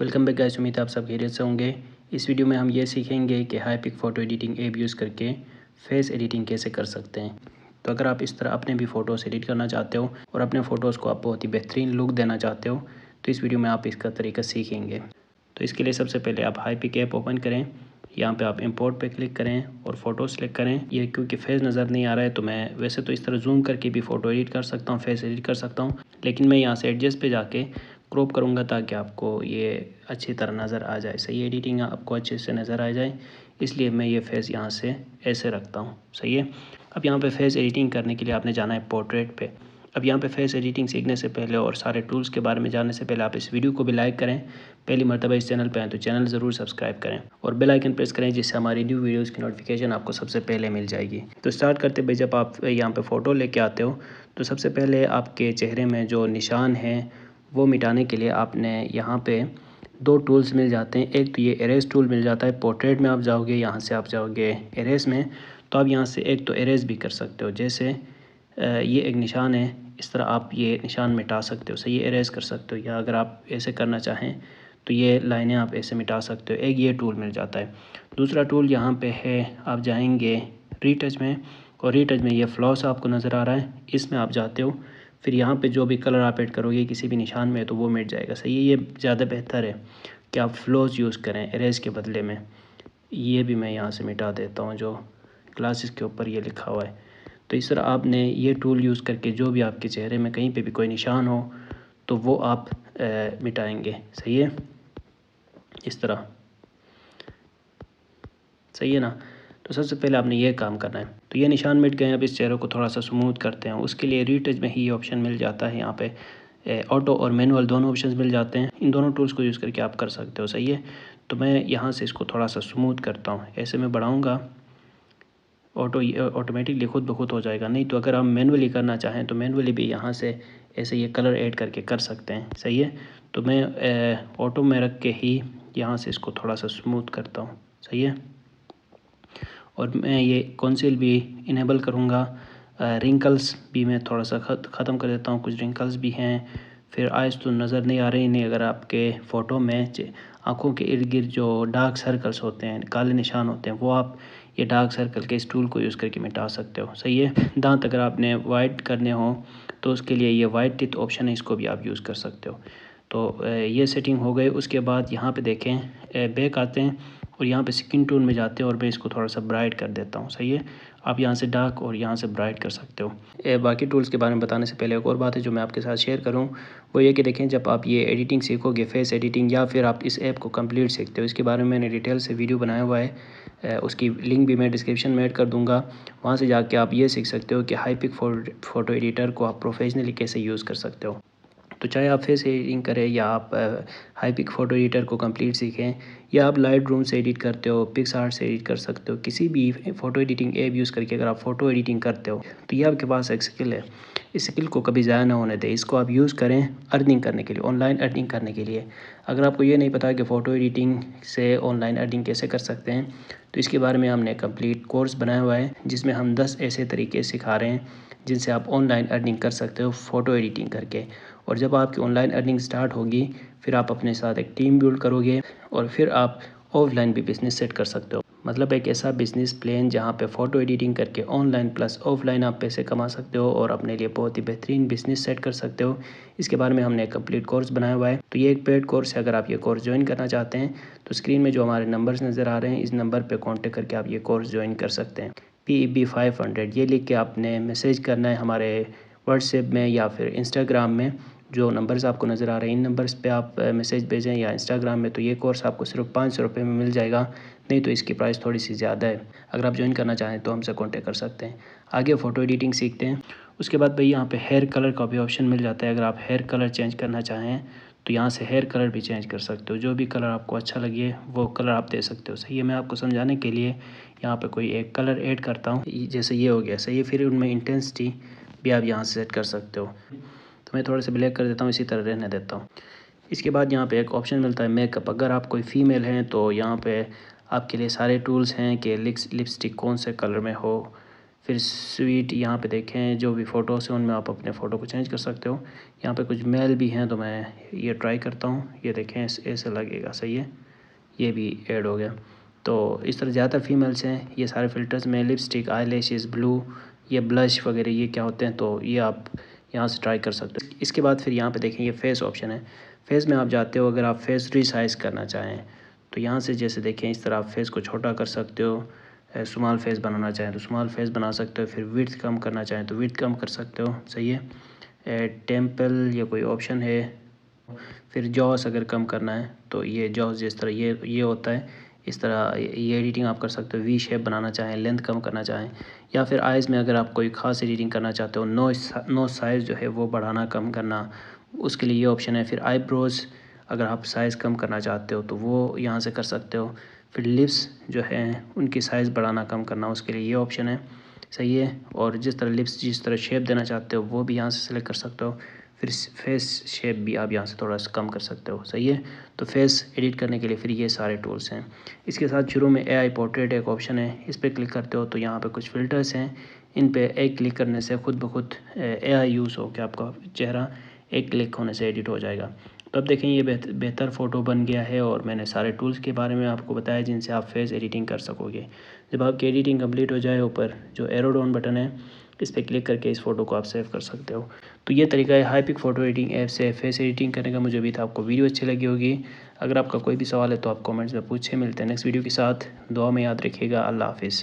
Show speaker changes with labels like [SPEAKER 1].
[SPEAKER 1] Welcome back guys, उम्मीद है आप सब खैरियत से होंगे। इस वीडियो में हम ये सीखेंगे कि हाईपिक फ़ोटो एडिटिंग ऐप यूज़ करके फेस एडिटिंग कैसे कर सकते हैं। तो अगर आप इस तरह अपने भी फ़ोटोज़ एडिट करना चाहते हो और अपने फ़ोटोज़ को आप बहुत ही बेहतरीन लुक देना चाहते हो तो इस वीडियो में आप इसका तरीका सीखेंगे। तो इसके लिए सबसे पहले आप हाईपिक ऐप ओपन करें, यहाँ पे आप इंपोर्ट पे क्लिक करें और फ़ोटो सेलेक्ट करें। ये क्योंकि फेस नज़र नहीं आ रहा है तो मैं वैसे तो इस तरह जूम करके भी फ़ोटो एडिट कर सकता हूँ, फेस एडिट कर सकता हूँ, लेकिन मैं यहाँ से एडजस्ट पे जाके क्रॉप करूँगा ताकि आपको ये अच्छी तरह नज़र आ जाए, सही एडिटिंग आपको अच्छे से नज़र आ जाए। इसलिए मैं ये फेस यहाँ से ऐसे रखता हूँ, सही है। अब यहाँ पे फेस एडिटिंग करने के लिए आपने जाना है पोर्ट्रेट पे। अब यहाँ पे फेस एडिटिंग सीखने से पहले और सारे टूल्स के बारे में जानने से पहले आप इस वीडियो को भी लाइक करें। पहली मर्तबा इस चैनल पे आए तो चैनल ज़रूर सब्सक्राइब करें और बेल आइकन प्रेस करें जिससे हमारी न्यू वीडियोस की नोटिफिकेशन आपको सबसे पहले मिल जाएगी। तो स्टार्ट करते भाई, जब आप यहाँ पे फ़ोटो लेके आते हो तो सबसे पहले आपके चेहरे में जो निशान हैं वो मिटाने के लिए आपने यहाँ पे दो टूल्स मिल जाते हैं। एक तो ये इरेज टूल मिल जाता है, पोर्ट्रेट में आप जाओगे, यहाँ से आप जाओगे इरेज में, तो आप यहाँ से एक तो इरेज भी कर सकते हो। जैसे ये एक निशान है, इस तरह आप ये निशान मिटा सकते हो, सही, ये इरेज कर सकते हो। या अगर आप ऐसे करना चाहें तो ये लाइनें आप ऐसे मिटा सकते हो, एक ये टूल मिल जाता है। दूसरा टूल यहाँ पे है, आप जाएंगे रीटच में और रीटच में ये फ्लॉस आपको नज़र आ रहा है, इसमें आप जाते हो। फिर यहाँ पे जो भी कलर आप ऐड करोगे किसी भी निशान में तो वो मिट जाएगा, सही है। ये ज़्यादा बेहतर है कि आप फ्लॉस यूज़ करें इरेज के बदले में। ये भी मैं यहाँ से मिटा देता हूँ जो ग्लासेस के ऊपर ये लिखा हुआ है। तो इस तरह आपने ये टूल यूज़ करके जो भी आपके चेहरे में कहीं पे भी कोई निशान हो तो वो आप मिटाएंगे, सही है, इस तरह, सही है ना। तो सबसे पहले आपने ये काम करना है। तो ये निशान मिट गए, अब इस चेहरे को थोड़ा सा स्मूथ करते हैं। उसके लिए रीटच में ही ये ऑप्शन मिल जाता है, यहाँ पे ऑटो और मैनुअल दोनों ऑप्शंस मिल जाते हैं। इन दोनों टूल्स को यूज़ करके आप कर सकते हो, सही है। तो मैं यहाँ से इसको थोड़ा सा स्मूथ करता हूँ, ऐसे मैं बढ़ाऊँगा, ऑटोमेटिकली खुद ब खुद हो जाएगा। नहीं तो अगर आप मैनुअली करना चाहें तो मैनुअली भी यहाँ से ऐसे ये कलर ऐड करके कर सकते हैं, सही है। तो मैं ऑटो में रख के ही यहाँ से इसको थोड़ा सा स्मूथ करता हूँ, सही है। और मैं ये कॉन्सील भी इनेबल करूँगा। रिंकल्स भी मैं थोड़ा सा ख़त्म कर देता हूँ, कुछ रिंकल्स भी हैं। फिर आइज़ तो नज़र नहीं आ रही नहीं, अगर आपके फ़ोटो में आँखों के इर्द गिर्द जो डार्क सर्कल्स होते हैं, काले निशान होते हैं, वो आप ये डार्क सर्कल के इस टूल को यूज़ करके मिटा सकते हो, सही है। दांत अगर आपने वाइट करने हो तो उसके लिए ये वाइट टिथ ऑप्शन है, इसको भी आप यूज़ कर सकते हो। तो ये सेटिंग हो गई। उसके बाद यहाँ पे देखें, बैक आते हैं और यहाँ पे स्किन टोन में जाते हैं और मैं इसको थोड़ा सा ब्राइट कर देता हूँ, सही है। आप यहाँ से डार्क और यहाँ से ब्राइट कर सकते हो। बाकी टूल्स के बारे में बताने से पहले एक और बात है जो मैं आपके साथ शेयर करूँ, वो ये कि देखें, जब आप ये एडिटिंग सीखोगे, फेस एडिटिंग, या फिर आप इस ऐप को कंप्लीट सीखते हो, इसके बारे में मैंने डिटेल से वीडियो बनाया हुआ है, उसकी लिंक भी मैं डिस्क्रिप्शन में ऐड कर दूँगा। वहाँ से जाके आप ये सीख सकते हो कि हाईपिक फ़ोटो एडिटर को आप प्रोफेशनली कैसे यूज़ कर सकते हो। तो चाहे आप फेस एडिटिंग करें या आप हाईपिक फ़ोटो एडिटर को कंप्लीट सीखें, या आप लाइट रूम से एडिट करते हो, पिक्सआर्ट से एडिट कर सकते हो, किसी भी फ़ोटो एडिटिंग ऐप यूज़ करके अगर आप फ़ोटो एडिटिंग करते हो तो ये आपके पास एक स्किल है। इस स्किल को कभी ज़ाया ना होने दें, इसको आप यूज़ करें अर्निंग करने के लिए, ऑनलाइन अर्निंग करने के लिए। अगर आपको ये नहीं पता कि फ़ोटो एडिटिंग से ऑनलाइन अर्निंग कैसे कर सकते हैं तो इसके बारे में हमने कंप्लीट कोर्स बनाया हुआ है जिसमें हम 10 ऐसे तरीके सिखा रहे हैं जिनसे आप ऑनलाइन अर्निंग कर सकते हो फ़ोटो एडिटिंग करके। और जब आपकी ऑनलाइन अर्निंग स्टार्ट होगी फिर आप अपने साथ एक टीम बिल्ड करोगे और फिर आप ऑफलाइन भी बिज़नेस सेट कर सकते हो। मतलब एक ऐसा बिज़नेस प्लान जहाँ पे फ़ोटो एडिटिंग करके ऑनलाइन प्लस ऑफलाइन आप पैसे कमा सकते हो और अपने लिए बहुत ही बेहतरीन बिज़नेस सेट कर सकते हो। इसके बारे में हमने एक कंप्लीट कोर्स बनाया हुआ है। तो ये एक पेड कोर्स है, अगर आप ये कोर्स ज्वाइन करना चाहते हैं तो स्क्रीन में जो हमारे नंबर्स नज़र आ रहे हैं इस नंबर पर कॉन्टेक्ट करके आप ये कोर्स ज्वाइन कर सकते हैं। PEB 500 ये लिख के आपने मैसेज करना है हमारे व्हाट्सएप में या फिर इंस्टाग्राम में, जो नंबर्स आपको नज़र आ रहे हैं इन नंबर्स पे आप मैसेज भेजें या इंस्टाग्राम में। तो ये कोर्स आपको सिर्फ 500 रुपये में मिल जाएगा, नहीं तो इसकी प्राइस थोड़ी सी ज़्यादा है। अगर आप ज्वाइन करना चाहें तो हमसे कांटेक्ट कर सकते हैं। आगे फ़ोटो एडिटिंग सीखते हैं। उसके बाद भाई यहाँ पे हेयर कलर का भी ऑप्शन मिल जाता है। अगर आप हेयर कलर चेंज करना चाहें तो यहाँ से हेयर कलर भी चेंज कर सकते हो, जो भी कलर आपको अच्छा लगे वो कलर आप दे सकते हो, सही है। मैं आपको समझाने के लिए यहाँ पे कोई एक कलर ऐड करता हूँ, जैसे ये हो गया, सही है। फिर उनमें इंटेंसिटी भी आप यहाँ से सेट कर सकते हो। तो मैं थोड़ा सा ब्लैक कर देता हूँ, इसी तरह रहने देता हूँ। इसके बाद यहाँ पे एक ऑप्शन मिलता है मेकअप। अगर आप कोई फ़ीमेल हैं तो यहाँ पे आपके लिए सारे टूल्स हैं कि लिपस्टिक कौन से कलर में हो, फिर स्वीट यहाँ पे देखें, जो भी फ़ोटोज़ हैं उनमें आप अपने फ़ोटो को चेंज कर सकते हो। यहाँ पे कुछ मेल भी हैं तो मैं ये ट्राई करता हूँ। ये देखें ऐसे लगेगा, सही है, ये भी ऐड हो गया। तो इस तरह ज़्यादातर फीमेल्स हैं ये सारे फ़िल्टर्स में, लिपस्टिक, आई लैशेज़, ब्लू, ये ब्लश वगैरह ये क्या होते हैं, तो ये आप यहाँ से ट्राई कर सकते हो। इसके बाद फिर यहाँ पे देखें ये फेस ऑप्शन है। फेस में आप जाते हो, अगर आप फेस रिसाइज़ करना चाहें तो यहाँ से जैसे देखें इस तरह आप फेस को छोटा कर सकते हो। स्मॉल फेस बनाना चाहें तो स्मॉल फेस बना सकते हो। फिर विड्थ कम करना चाहें तो विड्थ कम कर सकते हो, सही है। टेम्पल ये कोई ऑप्शन है। फिर जॉस अगर कम करना है तो ये जॉस जिस तरह ये होता है, इस तरह ये एडिटिंग आप कर सकते हो। वी शेप बनाना चाहें, लेंथ कम करना चाहें, या फिर आइज़ में अगर आप कोई ख़ास एडिटिंग करना चाहते हो, नो साइज़ जो है वो बढ़ाना कम करना, उसके लिए ये ऑप्शन है। फिर आईब्रोज़ अगर आप साइज़ कम करना चाहते हो तो वो यहाँ से कर सकते हो। फिर लिप्स जो है उनकी साइज़ बढ़ाना कम करना, उसके लिए ये ऑप्शन है, सही है। और जिस तरह लिप्स जिस तरह शेप देना चाहते हो वो भी यहाँ से सेलेक्ट कर सकते हो। फिर फेस शेप भी आप यहाँ से थोड़ा सा कम कर सकते हो, सही है। तो फेस एडिट करने के लिए फिर ये सारे टूल्स हैं। इसके साथ शुरू में AI पोर्ट्रेट एक ऑप्शन है, इस पर क्लिक करते हो तो यहाँ पे कुछ फ़िल्टर्स हैं। इन पे एक क्लिक करने से खुद ब खुद AI यूज़ हो के आपका चेहरा एक क्लिक होने से एडिट हो जाएगा। तो अब देखें ये बेहतर फ़ोटो बन गया है और मैंने सारे टूल्स के बारे में आपको बताया जिनसे आप फेस एडिटिंग कर सकोगे। जब आपकी एडिटिंग कंप्लीट हो जाए, ऊपर जो एरो डाउन बटन है इस पर क्लिक करके इस फ़ोटो को आप सेव कर सकते हो। तो ये तरीका है हाईपिक फ़ोटो एडिटिंग ऐप से फेस एडिटिंग करने का। मुझे भी था आपको वीडियो अच्छी लगी होगी। अगर आपका कोई भी सवाल है तो आप कमेंट्स में पूछें। मिलते हैं नेक्स्ट वीडियो के साथ। दुआ में याद रखिएगा। अल्लाह हाफ़िज़।